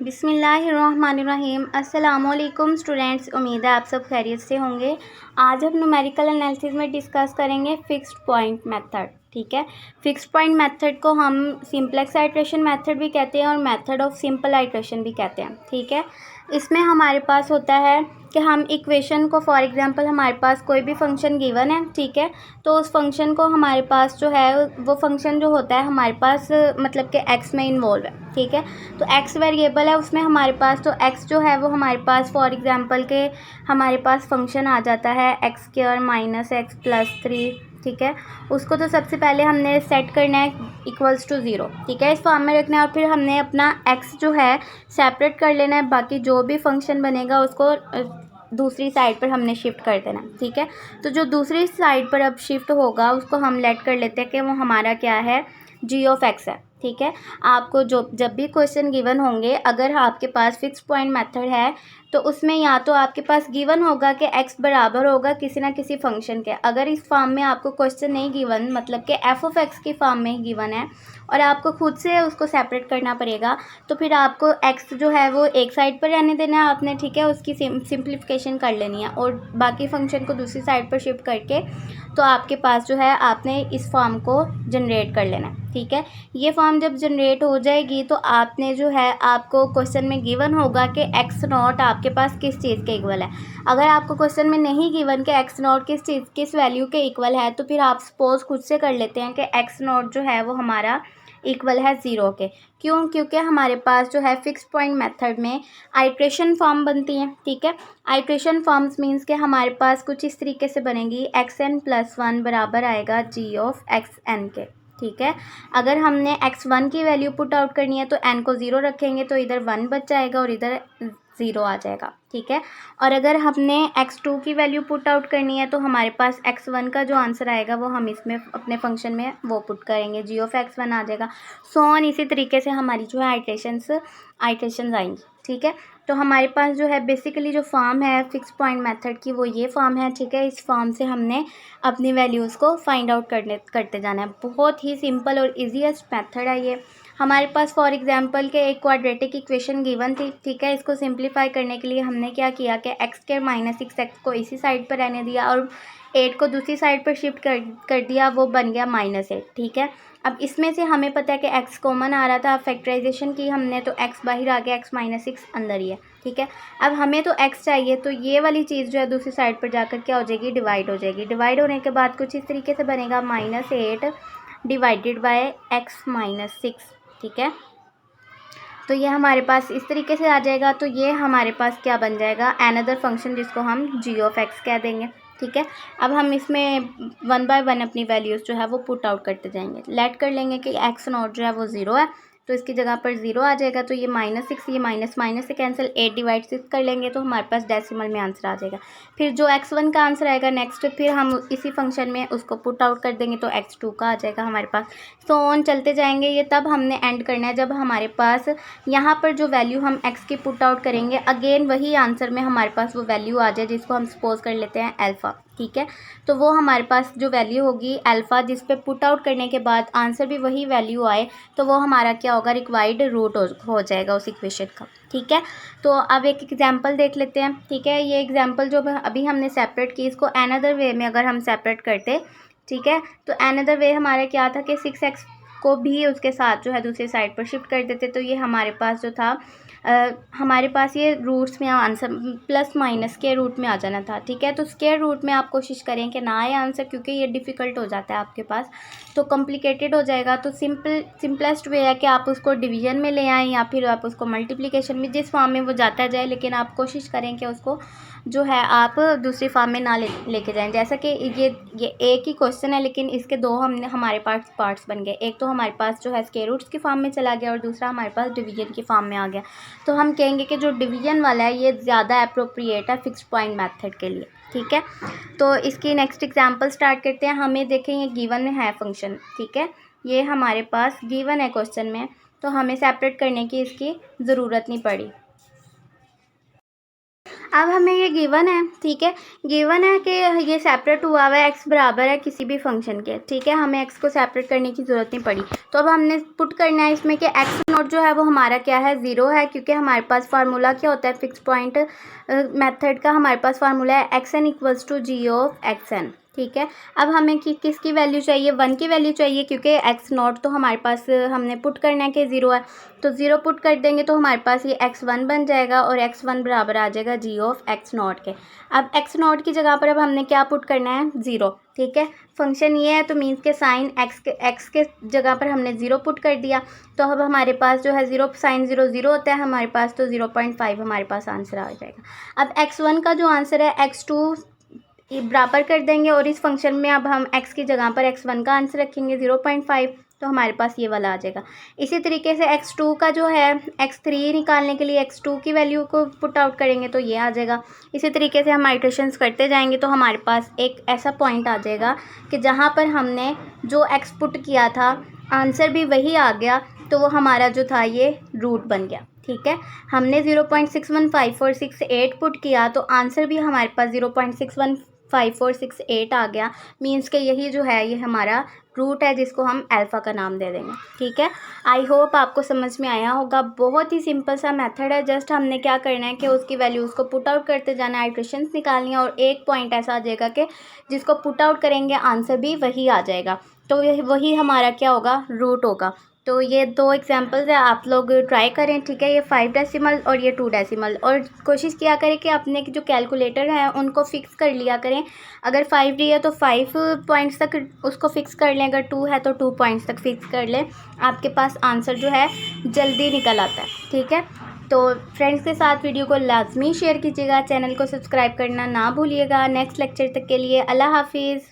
बिस्मिल्लाहिर्रहमानिर्रहीम। अस्सलामुअलैकुम स्टूडेंट्स, उम्मीद है आप सब खैरियत से होंगे। आज हम न्यूमेरिकल एनालिसिस में डिस्कस करेंगे फिक्स्ड पॉइंट मेथड। ठीक है, फिक्स्ड पॉइंट मेथड को हम सिंपलेक्स आइट्रेशन मेथड भी कहते हैं और मेथड ऑफ सिंपल आइट्रेशन भी कहते हैं। ठीक है, इसमें हमारे पास होता है कि हम इक्वेशन को, फॉर एग्जांपल हमारे पास कोई भी फंक्शन गिवन है, ठीक है, तो उस फंक्शन को हमारे पास जो है वो फंक्शन जो होता है हमारे पास मतलब कि एक्स में इन्वॉल्व है। ठीक है, तो एक्स वेरिएबल है उसमें हमारे पास, तो एक्स जो है वो हमारे पास फॉर एग्जांपल के हमारे पास फंक्शन आ जाता है x square minus x plus 3। ठीक है, उसको तो सबसे पहले हमने सेट करना है इक्वल्स टू 0। ठीक है, इस फॉर्म में रखना है और फिर हमने अपना एक्स जो है सेपरेट कर लेना है, बाकी जो भी फंक्शन बनेगा उसको दूसरी साइड पर हमने शिफ्ट कर देना है। ठीक है, तो जो दूसरी साइड पर अब शिफ्ट होगा उसको हम लेट कर लेते हैं कि वो हमारा क्या है, जी ऑफ एक्स है। ठीक है, आपको जब भी क्वेश्चन गिवन होंगे, अगर आपके पास फिक्स पॉइंट मेथड है तो उसमें या तो आपके पास गिवन होगा कि x बराबर होगा किसी ना किसी फंक्शन के। अगर इस फॉर्म में आपको क्वेश्चन नहीं गिवन, मतलब कि f ऑफ x की फॉर्म में गिवन है और आपको खुद से उसको सेपरेट करना पड़ेगा, तो फिर आपको x जो है वो एक साइड पर रहने देना है आपने। ठीक है, उसकी सिंप्लीफिकेशन कर लेनी है और बाकी फंक्शन को दूसरी साइड पर शिफ्ट करके तो आपके पास जो है आपने इस फॉर्म को जनरेट कर लेना है। ठीक है, ये फॉर्म जब जनरेट हो जाएगी तो आपने जो है, आपको क्वेश्चन में गिवन होगा कि एक्स नॉट आपके पास किस चीज़ के इक्वल है। अगर आपको क्वेश्चन में नहीं गिवन कि एक्स नॉट किस वैल्यू के इक्वल है, तो फिर आप सपोज खुद से कर लेते हैं कि एक्स नॉट जो है वो हमारा इक्वल है 0 के। क्यों? क्योंकि हमारे पास जो है फिक्स पॉइंट मेथड में आइट्रेशन फॉर्म बनती हैं। ठीक है, आइट्रेशन फॉर्म्स मीन्स के हमारे पास कुछ इस तरीके से बनेगी, एक्स एन प्लस 1 बराबर आएगा जी ऑफ एक्स एन के। ठीक है, अगर हमने x1 की वैल्यू पुट आउट करनी है तो n को 0 रखेंगे तो इधर 1 बच जाएगा और इधर 0 आ जाएगा। ठीक है, और अगर हमने x2 की वैल्यू पुट आउट करनी है तो हमारे पास x1 का जो आंसर आएगा वो हम इसमें अपने फंक्शन में वो पुट करेंगे, जी ऑफ x1 आ जाएगा। सो ऑन, इसी तरीके से हमारी जो है आइट्रेशंस आएंगी। ठीक है, तो हमारे पास जो है बेसिकली जो फॉर्म है फिक्स पॉइंट मेथड की वो ये फॉर्म है। ठीक है, इस फॉर्म से हमने अपनी वैल्यूज़ को फाइंड आउट करते जाना है। बहुत ही सिंपल और ईजीएस्ट मेथड है ये। हमारे पास फॉर एग्जांपल के एक क्वाड्रेटिक इक्वेशन गिवन थी। ठीक है, इसको सिंप्लीफाई करने के लिए हमने क्या किया कि एक्स स्क्वायर माइनस 6x को इसी साइड पर रहने दिया और 8 को दूसरी साइड पर शिफ्ट कर दिया, वो बन गया -8। ठीक है, अब इसमें से हमें पता है कि x कॉमन आ रहा था, फैक्टराइजेशन की हमने तो x बाहर आ गया, x माइनस 6 अंदर ही है। ठीक है, अब हमें तो x चाहिए, तो ये वाली चीज़ जो है दूसरी साइड पर जाकर क्या हो जाएगी, डिवाइड हो जाएगी। डिवाइड होने के बाद कुछ इस तरीके से बनेगा -8 डिवाइडेड बाय x माइनस 6। ठीक है, तो ये हमारे पास इस तरीके से आ जाएगा। तो ये हमारे पास क्या बन जाएगा, अनदर फंक्शन जिसको हम जी ऑफ एक्स कह देंगे। ठीक है, अब हम इसमें 1 बाय 1 अपनी वैल्यूज़ जो है वो पुट आउट करते जाएंगे। लेट कर लेंगे कि एक्स नॉट जो है वो 0 है, तो इसकी जगह पर 0 आ जाएगा। तो ये -6, ये माइनस माइनस से कैंसिल, 8 डिवाइड 6 कर लेंगे तो हमारे पास डेसिमल में आंसर आ जाएगा। फिर जो x1 का आंसर आएगा नेक्स्ट, फिर हम इसी फंक्शन में उसको पुट आउट कर देंगे तो x2 का आ जाएगा हमारे पास। सो ऑन चलते जाएंगे। ये तब हमने एंड करना है जब हमारे पास यहाँ पर जो वैल्यू हम x की पुट आउट करेंगे, अगेन वही आंसर में हमारे पास वो वैल्यू आ जाए जिसको हम सपोज कर लेते हैं अल्फ़ा। ठीक है, तो वो हमारे पास जो वैल्यू होगी अल्फ़ा, जिस पे पुट आउट करने के बाद आंसर भी वही वैल्यू आए, तो वो हमारा क्या होगा, रिक्वायर्ड रूट हो जाएगा उस इक्वेशन का। ठीक है, तो अब एक एग्जांपल देख लेते हैं। ठीक है, ये एग्जांपल जो अभी हमने सेपरेट की, इसको अनदर वे में अगर हम सेपरेट करते, ठीक है, तो अनदर वे हमारा क्या था कि 6x को भी उसके साथ जो है दूसरी साइड पर शिफ्ट कर देते, तो ये हमारे पास जो था हमारे पास ये रूट्स में आंसर प्लस माइनस के रूट में आ जाना था। ठीक है, तो स्क्वायर रूट में आप कोशिश करें कि ना आए आंसर, क्योंकि ये डिफ़िकल्ट हो जाता है आपके पास, तो कॉम्प्लिकेटेड हो जाएगा। तो सिंपलेस्ट वे है कि आप उसको डिवीजन में ले आएँ या फिर आप उसको मल्टीप्लिकेशन में, जिस फॉर्म में वो जाता जाए, लेकिन आप कोशिश करें कि उसको जो है आप दूसरी फॉर्म में ना लेके जाएं। जैसा कि ये एक ही क्वेश्चन है लेकिन इसके दो हमारे पार्ट्स बन गए। एक तो हमारे पास जो है स्क्वायर रूट्स की फॉर्म में चला गया और दूसरा हमारे पास डिवीजन की फॉर्म में आ गया। तो हम कहेंगे कि जो डिवीजन वाला है ये ज़्यादा अप्रोप्रिएट है फिक्स्ड पॉइंट मेथड के लिए। ठीक है, तो इसकी नेक्स्ट एग्जांपल स्टार्ट करते हैं। हमें देखें ये गिवन है फंक्शन। ठीक है, ये हमारे पास गिवन है क्वेश्चन में, तो हमें सेपरेट करने की इसकी ज़रूरत नहीं पड़ी। अब हमें ये गिवन है, ठीक है, गिवन है कि ये सेपरेट हुआ हुआ है, एक्स बराबर है किसी भी फंक्शन के, ठीक है, हमें एक्स को सेपरेट करने की ज़रूरत नहीं पड़ी। तो अब हमने पुट करना है इसमें कि एक्स नॉट जो है वो हमारा क्या है, ज़ीरो है, क्योंकि हमारे पास फार्मूला क्या होता है फिक्स पॉइंट मेथड का, हमारे पास फार्मूला है X N equals to G of X N, ठीक है। अब हमें किसकी वैल्यू चाहिए, 1 की वैल्यू चाहिए, क्योंकि एक्स नॉट तो हमारे पास हमने पुट करना है कि 0 है, तो 0 पुट कर देंगे तो हमारे पास ये x1 बन जाएगा और x1 बराबर आ जाएगा g ऑफ x नॉट के। अब x नॉट की जगह पर अब हमने क्या पुट करना है, 0, ठीक है। फंक्शन ये है तो मीन्स के साइन x के जगह पर हमने 0 पुट कर दिया, तो अब हमारे पास जो है 0 साइन 0 0 होता है हमारे पास, तो 0.5 हमारे पास आंसर आ जाएगा। अब x1 का जो आंसर है x2 बराबर कर देंगे और इस फंक्शन में अब हम x की जगह पर x1 का आंसर रखेंगे 0.5, तो हमारे पास ये वाला आ जाएगा। इसी तरीके से x2 का जो है x3 निकालने के लिए x2 की वैल्यू को पुट आउट करेंगे तो ये आ जाएगा। इसी तरीके से हम आइटरेशंस करते जाएंगे तो हमारे पास एक ऐसा पॉइंट आ जाएगा कि जहाँ पर हमने जो x पुट किया था आंसर भी वही आ गया, तो वो हमारा जो था ये रूट बन गया, ठीक है। हमने 0.615468 पुट किया तो आंसर भी हमारे पास 0.615468 आ गया, मीन्स के यही जो है ये हमारा रूट है जिसको हम अल्फ़ा का नाम दे देंगे, ठीक है। आई होप आपको समझ में आया होगा। बहुत ही सिंपल सा मेथड है, जस्ट हमने क्या करना है कि उसकी वैल्यूज़ को पुट आउट करते जाना है, आइटरेशंस निकालनी है और एक पॉइंट ऐसा आ जाएगा कि जिसको पुट आउट करेंगे आंसर भी वही आ जाएगा, तो वही हमारा क्या होगा, रूट होगा। तो ये 2 एग्जांपल्स है, आप लोग ट्राई करें, ठीक है। ये 5 डेसिमल और ये 2 डेसिमल, और कोशिश किया करें कि अपने जो कैलकुलेटर है उनको फिक्स कर लिया करें। अगर 5 डी है तो 5 पॉइंट्स तक उसको फिक्स कर लें, अगर 2 है तो 2 पॉइंट्स तक फिक्स कर लें, आपके पास आंसर जो है जल्दी निकल आता है, ठीक है। तो फ्रेंड्स के साथ वीडियो को लाजमी शेयर कीजिएगा, चैनल को सब्सक्राइब करना ना भूलिएगा। नेक्स्ट लेक्चर तक के लिए अल्लाह हाफिज़।